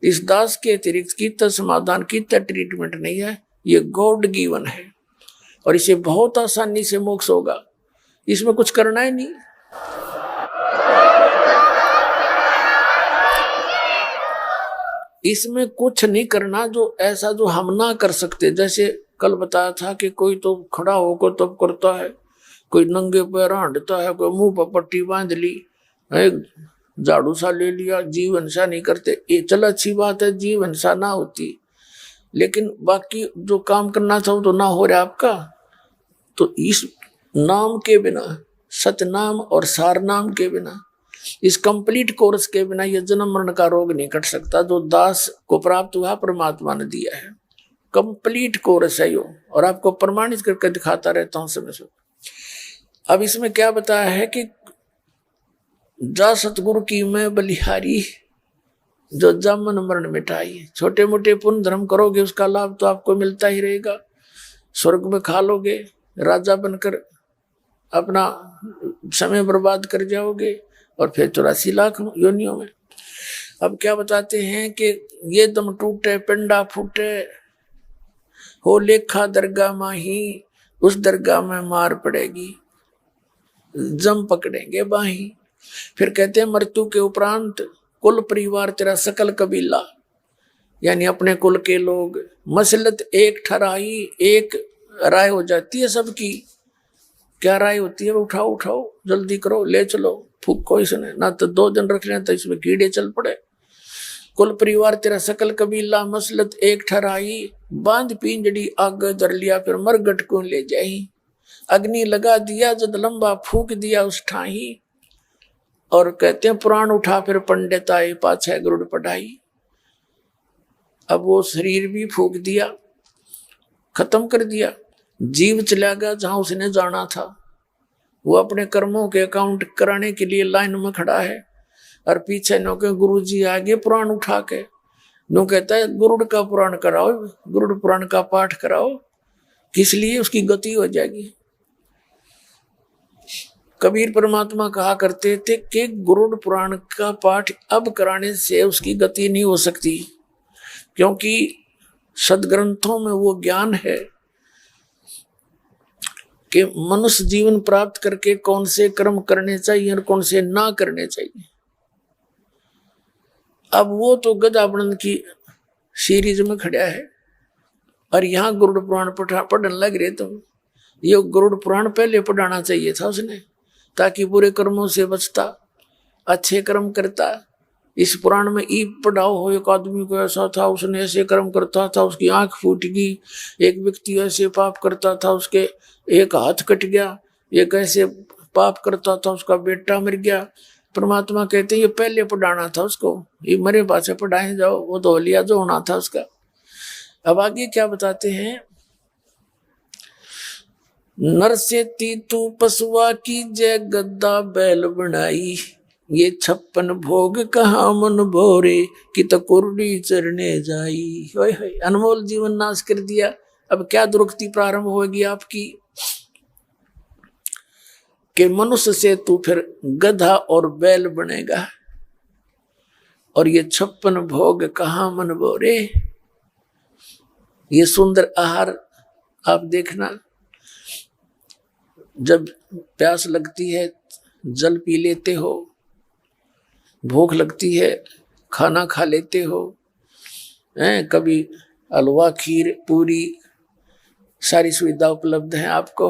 इस दास के अतिरिक्त कितना समाधान कितना ट्रीटमेंट नहीं है, ये गॉड गिवन है और इसे बहुत आसानी से मोक्ष होगा। इसमें कुछ करना ही नहीं। इसमें कुछ नहीं करना जो ऐसा जो हम ना कर सकते। जैसे कल बताया था कि कोई तो खड़ा होकर तब करता है, कोई नंगे पैर हंडता है, कोई मुंह पर पट्टी बांध ली, झाड़ू सा ले लिया, जीव हिंसा नहीं करते। ये चल अच्छी बात है, जीव हिंसा ना होती, लेकिन बाकी जो काम करना था वो तो ना हो रहा आपका। तो इस नाम के बिना, सतनाम और सार नाम के बिना, इस कंप्लीट कोर्स के बिना ये जन्म मरण का रोग नहीं कट सकता जो दास को प्राप्त हुआ परमात्मा ने दिया है। कंप्लीट कोर्स है यो, और आपको प्रमाणित करके दिखाता रहता हूं समय से। अब इसमें क्या बताया है कि जा सतगुरु की मैं बलिहारी जो जन्म मरण मिटाई। छोटे मोटे पुण्य धर्म करोगे उसका लाभ तो आपको मिलता ही रहेगा। स्वर्ग में खा लोगे, राजा बनकर अपना समय बर्बाद कर जाओगे और फिर 84 लाख योनियों में। अब क्या बताते हैं कि ये दम टूटे पिंडा फूटे हो लेखा दरगाह माही, उस दरगाह में मार पड़ेगी जम पकड़ेंगे बाही। फिर कहते हैं मृत्यु के उपरांत कुल परिवार तेरा सकल कबीला, यानी अपने कुल के लोग, मसलत एक ठराई, एक राय हो जाती है सबकी। क्या राय होती है? उठाओ उठाओ, जल्दी करो, ले चलो, फूको इसने, ना तो 2 दिन रख लें तो इसमें कीड़े चल पड़े। कुल परिवार तेरा सकल कबीला, मसलत एक ठराई, बांध पिंजड़ी आग धर लिया, फिर मरगट को ले जाई। अग्नि लगा दिया जद लंबा फूक दिया उस ठाही। और कहते हैं पुराण उठा फिर पंडित आए, पाछे गरुड़ पढ़ाई। अब वो शरीर भी फूक दिया, खत्म कर दिया, जीव चला गया जहां उसने जाना था। वो अपने कर्मों के अकाउंट कराने के लिए लाइन में खड़ा है, और पीछे नो के गुरु जी आगे पुराण उठा के नो कहता है गुरुड़ का पुराण कराओ, गुरुड़ पुराण का पाठ कराओ। किस लिए? उसकी गति हो जाएगी। कबीर परमात्मा कहा करते थे कि गुरुड़ पुराण का पाठ अब कराने से उसकी गति नहीं हो सकती, क्योंकि सदग्रंथों में वो ज्ञान है कि मनुष्य जीवन प्राप्त करके कौन से कर्म करने चाहिए और कौन से ना करने चाहिए। अब वो तो गजानंद की सीरीज में खड़ा है और यहाँ गरुड़ पुराण पढ़ने लग रहे तुम। ये गरुड़ पुराण पहले पढ़ाना चाहिए था उसने, ताकि बुरे कर्मों से बचता, अच्छे कर्म करता। इस पुराण में ई पढ़ाओ हो, एक आदमी को ऐसा था, उसने ऐसे कर्म करता था, उसकी आंख फूट गई। एक व्यक्ति ऐसे पाप करता था, उसके एक हाथ कट गया। एक ऐसे पाप करता था, उसका बेटा मर गया। परमात्मा कहते हैं ये पहले पढ़ाना था उसको, ये मरे पासे पढ़ाए जाओ, वो तो लिया जो होना था उसका। अब आगे क्या बताते हैं, नर से तीतू पशुआ की जय गद्दा बैल बनाई। ये 56 भोग कहाँ मन भोरे कि तो कुर्डी चरने जाई। होय होय, अनमोल जीवन नाश कर दिया। अब क्या दुर्गति प्रारंभ होगी आपकी कि मनुष्य से तू फिर गधा और बैल बनेगा, और ये 56 भोग कहाँ मन भोरे। ये सुंदर आहार आप देखना, जब प्यास लगती है जल पी लेते हो, भूख लगती है खाना खा लेते हो, कभी हलवा खीर पूरी सारी सुविधा उपलब्ध है आपको।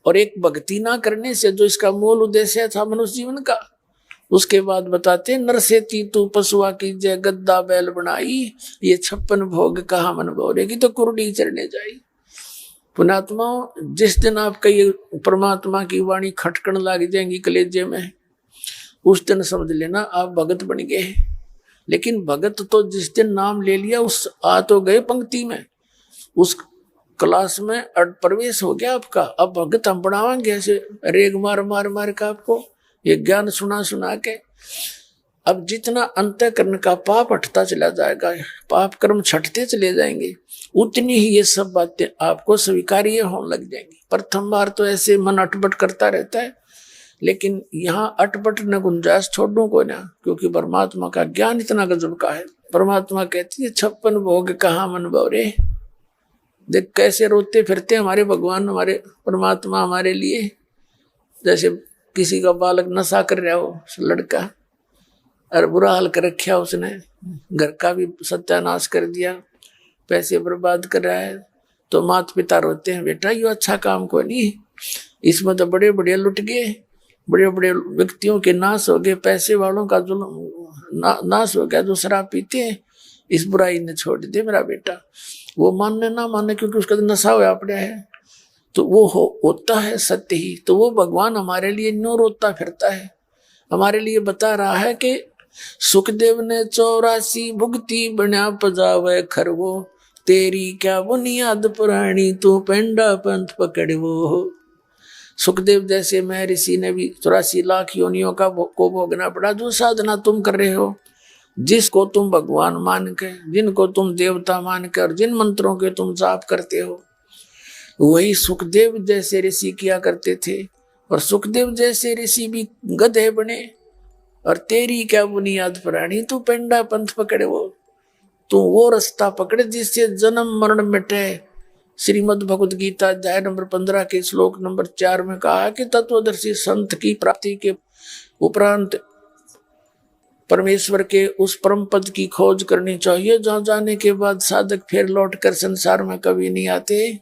और एक भक्ति ना करने से जो इसका मूल उद्देश्य था मनुष्य जीवन का, उसके बाद बताते नर से तीतू पशुआ की जय गद्दा बैल बनाई। ये 56 भोग कहाँ मन भोरेगी तो कुर्डी चरने जाई। पुणात्मा, जिस दिन आपका ये परमात्मा की वाणी खटकन लग जाएंगी कलेजे में, उस दिन समझ लेना आप भगत बन गए। लेकिन भगत तो जिस दिन नाम ले लिया उस आ तो गए पंक्ति में, उस क्लास में प्रवेश हो गया आपका। अब भगत हम बढ़ावाएंगे ऐसे रेग मार मार मार का आपको ये ज्ञान सुना सुना के। अब जितना अंतःकरण का पाप हटता चला जाएगा, पाप कर्म छटते चले जाएंगे, उतनी ही ये सब बातें आपको स्वीकार्य होने लग जाएंगी। प्रथम बार तो ऐसे मन अटपट करता रहता है, लेकिन यहाँ अटपट न गुंजाइश छोड़ू को ना, क्योंकि परमात्मा का ज्ञान इतना गजब का है। परमात्मा कहती है 56 भोग कहाँ मन बौरे। देख कैसे रोते फिरते हमारे भगवान, हमारे परमात्मा हमारे लिए। जैसे किसी का बालक नशा कर रहा हो, लड़का, और बुरा हाल कर रखा उसने, घर का भी सत्यानाश कर दिया, पैसे बर्बाद कर रहा है, तो माता पिता रोते हैं, बेटा ये अच्छा काम को नहीं, इसमें तो बड़े बड़े लुट गए, बड़े बड़े व्यक्तियों के नाश हो गए, पैसे वालों का जुल्म नाश हो गया, जो शराब पीते हैं, इस बुराई ने छोड़ दे मेरा बेटा। वो मानने ना मानने, क्योंकि उसका तो नशा हुआ पड़ा है, तो वो होता है सत्य ही। तो वो भगवान हमारे लिए न्यू रोता फिरता है, हमारे लिए बता रहा है कि सुखदेव ने 84 भुगती बना पजावे खरवो, तेरी क्या बुनियाद पुरानी तू पेंडा पंथ पकड़वो। सुखदेव जैसे मैं ऋषि ने भी 84 लाख योनियों का को भोगना पड़ा। जो साधना तुम कर रहे हो, जिसको तुम भगवान मान के, जिनको तुम देवता मान कर, जिन मंत्रों के तुम जाप करते हो, वही सुखदेव जैसे ऋषि किया करते थे। और सुखदेव जैसे ऋषि भी गधे बने। और तेरी क्या बुनियाद पुरानी तू पेंडा पंथ पकड़े, तू वो रास्ता पकड़े जिससे जन्म मरण मिटे। श्रीमद् भगवद गीता अध्याय नंबर 15 के श्लोक नंबर 4 में कहा कि तत्वदर्शी संत की प्राप्ति के उपरांत परमेश्वर के उस परम पद की खोज करनी चाहिए, जहां जाने के बाद साधक फिर लौटकर संसार में कभी नहीं आते।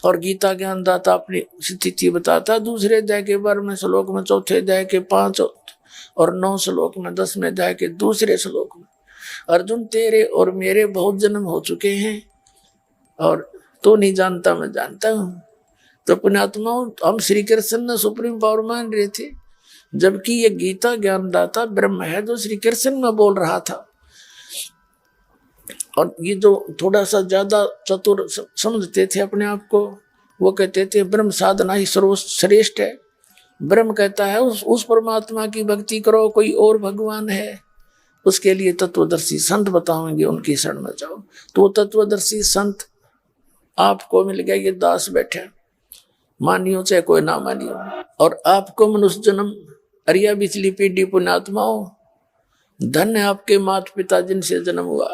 और गीता ज्ञान दाता अपनी स्थिति बताता। दूसरे अध्याय के 12वें श्लोक में, चौथे अध्याय के 5 और 9 श्लोक में, 10वें अध्याय के दूसरे श्लोक में, अर्जुन तेरे और मेरे बहुत जन्म हो चुके हैं और तो नहीं जानता, मैं जानता हूं। तो पुण्यात्माओं, हम श्री कृष्ण ने सुप्रीम पावर मान रहे थे, जबकि ये गीता ज्ञानदाता ब्रह्म है जो श्री कृष्ण में बोल रहा था। और ये जो थोड़ा सा ज्यादा चतुर समझते थे अपने आप को, वो कहते थे ब्रह्म साधना ही सर्वश्रेष्ठ है। ब्रह्म कहता है उस परमात्मा की भक्ति करो, कोई और भगवान है उसके लिए तत्वदर्शी संत बताएंगे, उनकी शरण में जाओ। तो वो तत्वदर्शी संत आपको मिल गया, ये दास बैठे, मानियो चाहे कोई ना मानियो। और आपको मनुष्य जन्म, अरिया बिचली पीढ़ी पुण्यात्माओं, धन्य आपके माता पिता जिनसे जन्म हुआ।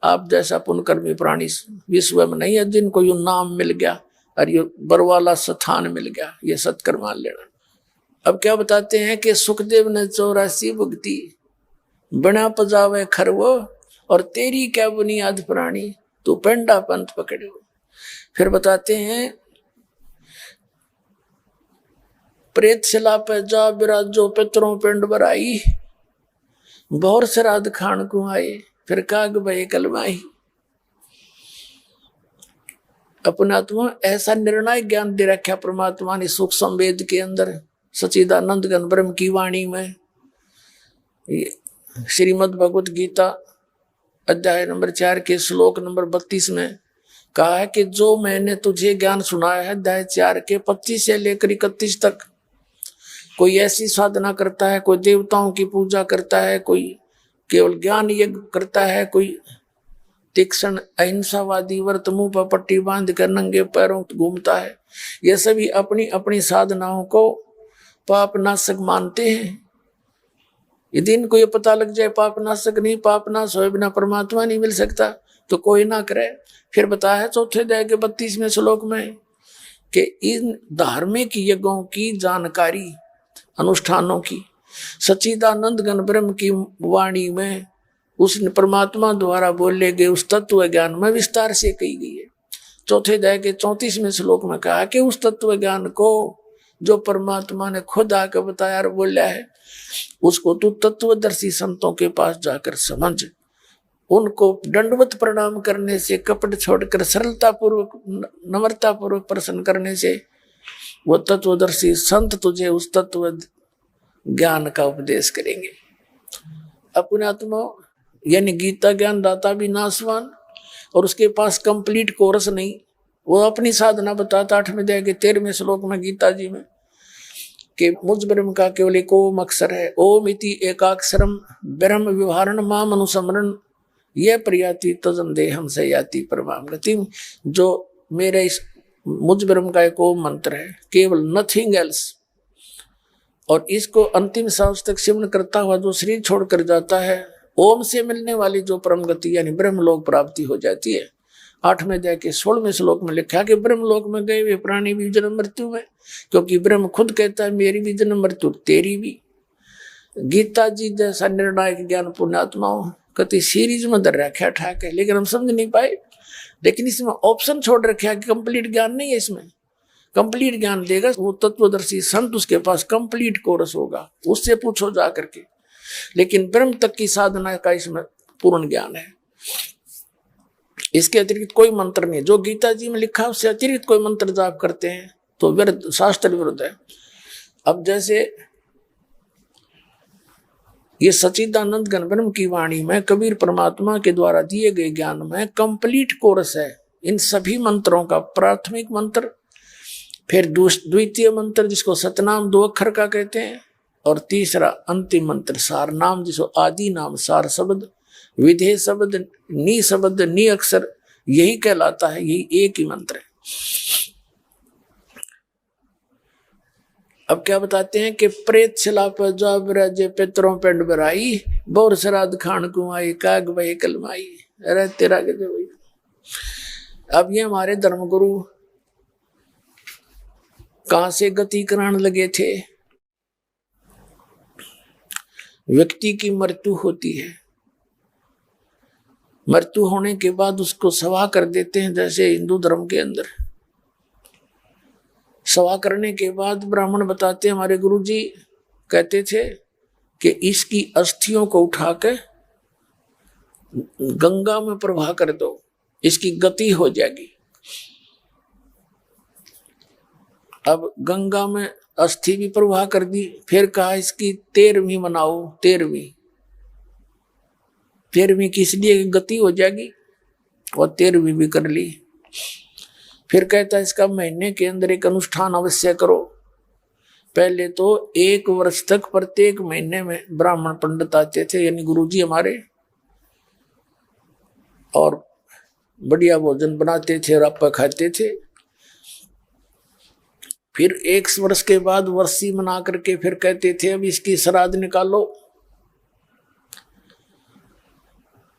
आप जैसा पुण्यकर्मी प्राणी विश्व में नहीं है जिनको यू नाम मिल गया और ये बरवाला स्थान मिल गया, ये सत्कर्मा लेना। अब क्या बताते हैं कि सुखदेव ने 84 भुगती बना पजावे खरवो, और तेरी क्या बुनियाद पुरानी तू पेंडा पंथ पकड़ो। फिर बताते हैं प्रेत शिला पे जा बिराजो पितरों पिंड बराई, बहुर श्राद्ध खान को आए फिर काग भय कलमाई। अपनात्मा ऐसा निर्णायक ज्ञान दे रखा परमात्मा ने सूक्ष्म वेद के अंदर, सच्चिदानंद घन ब्रह्म की वाणी में। श्रीमद् भगवद गीता अध्याय नंबर 4 के श्लोक नंबर 32 में कहा है कि जो मैंने तुझे ज्ञान सुनाया है, अध्याय 4 के 25 से लेकर 31 तक, कोई ऐसी साधना करता है, कोई देवताओं की पूजा करता है, कोई केवल ज्ञान यज्ञ करता है, कोई तीक्ष्ण अहिंसावादी व्रत मुंह पर पट्टी बांध कर नंगे पैरों घूमता है, ये सभी अपनी अपनी साधनाओं को पाप नाशक मानते हैं। यदि इनको ये पता लग जाए पाप नाशक नहीं, पाप नाश होए बिना परमात्मा नहीं मिल सकता, तो कोई ना करे। फिर बताया है चौथे अध्याय के 32वें श्लोक में कि इन धार्मिक यज्ञों की जानकारी, अनुष्ठानों की सच्चिदानंद घन ब्रह्म की वाणी में उस परमात्मा द्वारा बोले गए उस तत्व ज्ञान में विस्तार से कही गई है। चौथे अध्याय के 34वें श्लोक में कहा कि उस तत्व ज्ञान को जो परमात्मा ने खुद आकर बताया और बोला है, उसको तू तत्वदर्शी संतों के पास जाकर समझ। उनको दंडवत प्रणाम करने से, कपट छोड़कर सरलता पूर्वक नम्रता पूर्वक प्रसन्न करने से वो तत्वदर्शी संत तुझे उस तत्व ज्ञान का उपदेश करेंगे। अपने आत्मा यानी गीता ज्ञान दाता भी नासवान, और उसके पास कंप्लीट कोर्स नहीं, वो अपनी साधना बताता 8वें अध्याय के 13वें श्लोक में गीता जी में कि मुझ ब्रह्म का केवल एक ओम अक्षर है। ओम इति एकाक्षरम ब्रह्म व्यवहारण माम अनुसमरण यह प्रयाति तजम देहम से याति परमाम गति। जो मेरे इस मुझ ब्रह्म का एक ओम मंत्र है, केवल नथिंग एल्स, और इसको अंतिम सांस तक सिमरण करता हुआ जो शरीर छोड़कर जाता है, ओम से मिलने वाली जो परम गति यानी ब्रह्मलोक प्राप्ति हो जाती है। 8वें अध्याय के 16वें श्लोक में लिखा कि ब्रह्मलोक में गए वे प्राणी भी जन्म मृत्यु में, क्योंकि ब्रह्म खुद कहता है मेरी भी जन्म मृत्यु तेरी भी। गीता जी जैसा निर्णायक ज्ञान पुण्यात्माओं कति सीरीज में दर रखा ठाक है, लेकिन हम समझ नहीं पाए। लेकिन इसमें ऑप्शन छोड़ रखे है कि कंप्लीट ज्ञान नहीं है। इसमें कंप्लीट ज्ञान देगा वो तत्वदर्शी संत, उसके पास कंप्लीट कोर्स होगा, उससे पूछो जा करके। लेकिन ब्रह्म तक की साधना का इसमें पूर्ण ज्ञान है। इसके अतिरिक्त कोई मंत्र नहीं। जो गीता जी में लिखा है उससे अतिरिक्त कोई मंत्र जाप करते हैं तो विरुद्ध, शास्त्र विरुद्ध है। अब जैसे ये सच्चिदानंद घन ब्रह्म की वाणी में कबीर परमात्मा के द्वारा दिए गए ज्ञान में कंप्लीट कोर्स है इन सभी मंत्रों का। प्राथमिक मंत्र, फिर द्वितीय मंत्र जिसको सतनाम 2 अक्षर का कहते हैं, और तीसरा अंतिम मंत्र सार नाम जिसको आदि नाम सार शब्द विधेय शब्द नी शब्द नी अक्षर यही कहलाता है। यही एक ही मंत्र है। अब क्या बताते हैं कि प्रेत शिला पर जो ब्रज पितरों पिंड बराई बोर श्राद्ध खान कुमाई काग बहे कलमाई। अरे तेरा के अब ये हमारे धर्मगुरु कहां से गति कराने लगे थे। व्यक्ति की मृत्यु होती है, मृत्यु होने के बाद उसको सवा कर देते हैं। जैसे हिंदू धर्म के अंदर सवा करने के बाद ब्राह्मण बताते हैं, हमारे गुरुजी कहते थे कि इसकी अस्थियों को उठा के गंगा में प्रवाह कर दो, इसकी गति हो जाएगी। अब गंगा में अस्थि भी प्रवाह कर दी, फिर कहा इसकी 13वीं मनाओ। 13वीं किस लिए गति हो जाएगी, और 13वीं भी कर ली। फिर कहता है इसका महीने के अंदर एक अनुष्ठान अवश्य करो। पहले तो 1 वर्ष तक प्रत्येक महीने में ब्राह्मण पंडित आते थे, यानी गुरुजी हमारे, और बढ़िया भोजन बनाते थे और आप खाते थे। फिर 1 वर्ष के बाद वर्षी मना करके फिर कहते थे अब इसकी श्राद्ध निकालो।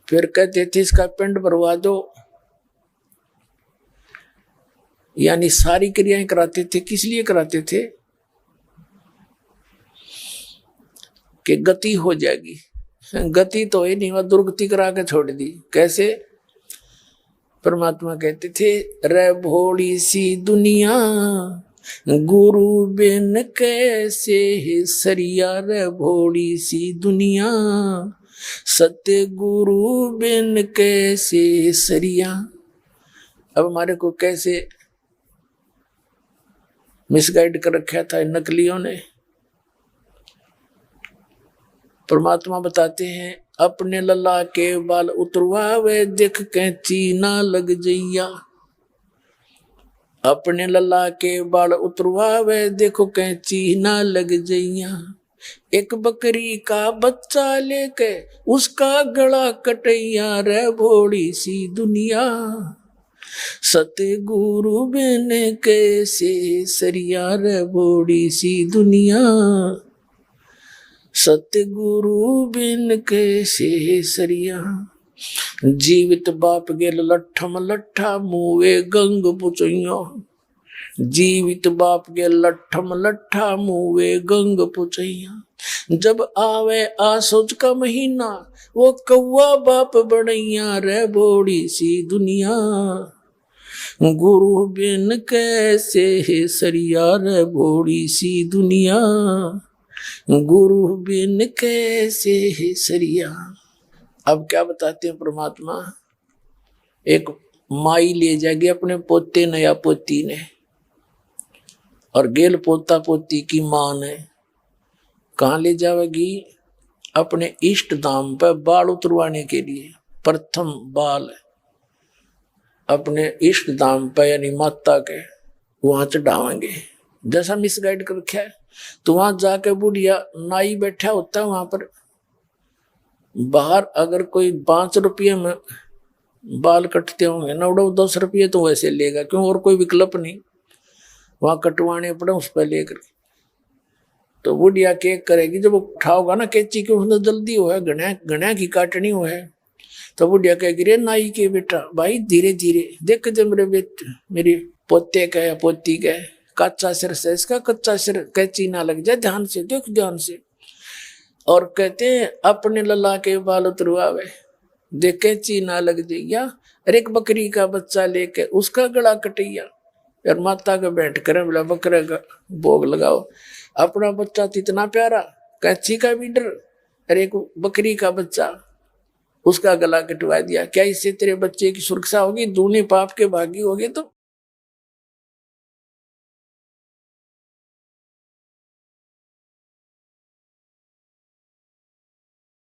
फिर कहते थे इसका पिंड भरवा दो, यानी सारी क्रियाएं कराते थे। किस लिए कराते थे कि गति हो जाएगी। गति तो ही नहीं, वह दुर्गति करा के छोड़ दी। कैसे? परमात्मा कहते थे रे भोली सी दुनिया गुरु बिन कैसे है सरिया। रे भोली सी दुनिया सत्य गुरु बिन कैसे सरिया। अब हमारे को कैसे मिसगाइड कर रखा था इन नकलियों ने। परमात्मा बताते हैं अपने लल्ला के बाल उतरवावे देख कैंची ना लग जइया। अपने लल्ला के बाल उतरवावे देखो कैंची ना लग जइया। एक बकरी का बच्चा लेके उसका गला कटैया। रे भोली सी दुनिया सतगुरु बिन कैसे सरिया। रे भोली सी दुनिया सतगुरु बिन कैसे सरिया। जीवित बाप गेल लठम लट्ठा मुवे गंग पुचैया। जीवित बाप गेल लठम लट्ठा मुवे गंग पुचैया। जब आवे आसोच का महीना वो कौवा बाप बनैया। रे भोली सी दुनिया गुरु बिन कैसे सरिया। रे भोली सी दुनिया गुरु बिन कैसे सरिया। अब क्या बताते हैं परमात्मा, एक माई ले जाएगी अपने पोते ने या पोती ने, और गेल पोता पोती की मां ने कहाँ ले जाएगी? अपने इष्ट धाम पर बाल उतरवाने के लिए। प्रथम बाल अपने इष्ट धाम पर यानी माता के वहां चढ़ावेंगे। जैसा मिसगाइड कर रखा है। तो वहां जाके बुढ़िया नाई बैठा होता है वहां पर, बाहर अगर कोई 5 रुपये में बाल कटते होंगे ना, उड़ो 10 रुपये तो वैसे लेगा, क्यों, और कोई विकल्प नहीं, वहां कटवाने पड़े उस पर लेकर। तो बुढ़िया केक करेगी, जब उठाओगा ना कैंची के, उसने जल्दी हो है, घना की काटनी हो है, तो बुढ़िया कहेगी रे नाई के बेटा भाई धीरे धीरे देख, जब मेरे मेरी पोते का या पोती का कच्चा सिर से, इसका कच्चा सिर कैंची ना लग जाए, ध्यान से देख, ध्यान से। और कहते हैं अपने लला के बाल उतरवावे, देख कैंची ना लग जाइया। अरे एक बकरी का बच्चा लेके उसका गला कटैया, यार माता का बैठ कर बोला बकरे का भोग लगाओ, अपना बच्चा तो इतना प्यारा, कैंची का भी डर, अरे एक बकरी का बच्चा उसका गला कटवा दिया, क्या इससे तेरे बच्चे की सुरक्षा होगी? दूनी पाप के भागी होगे तो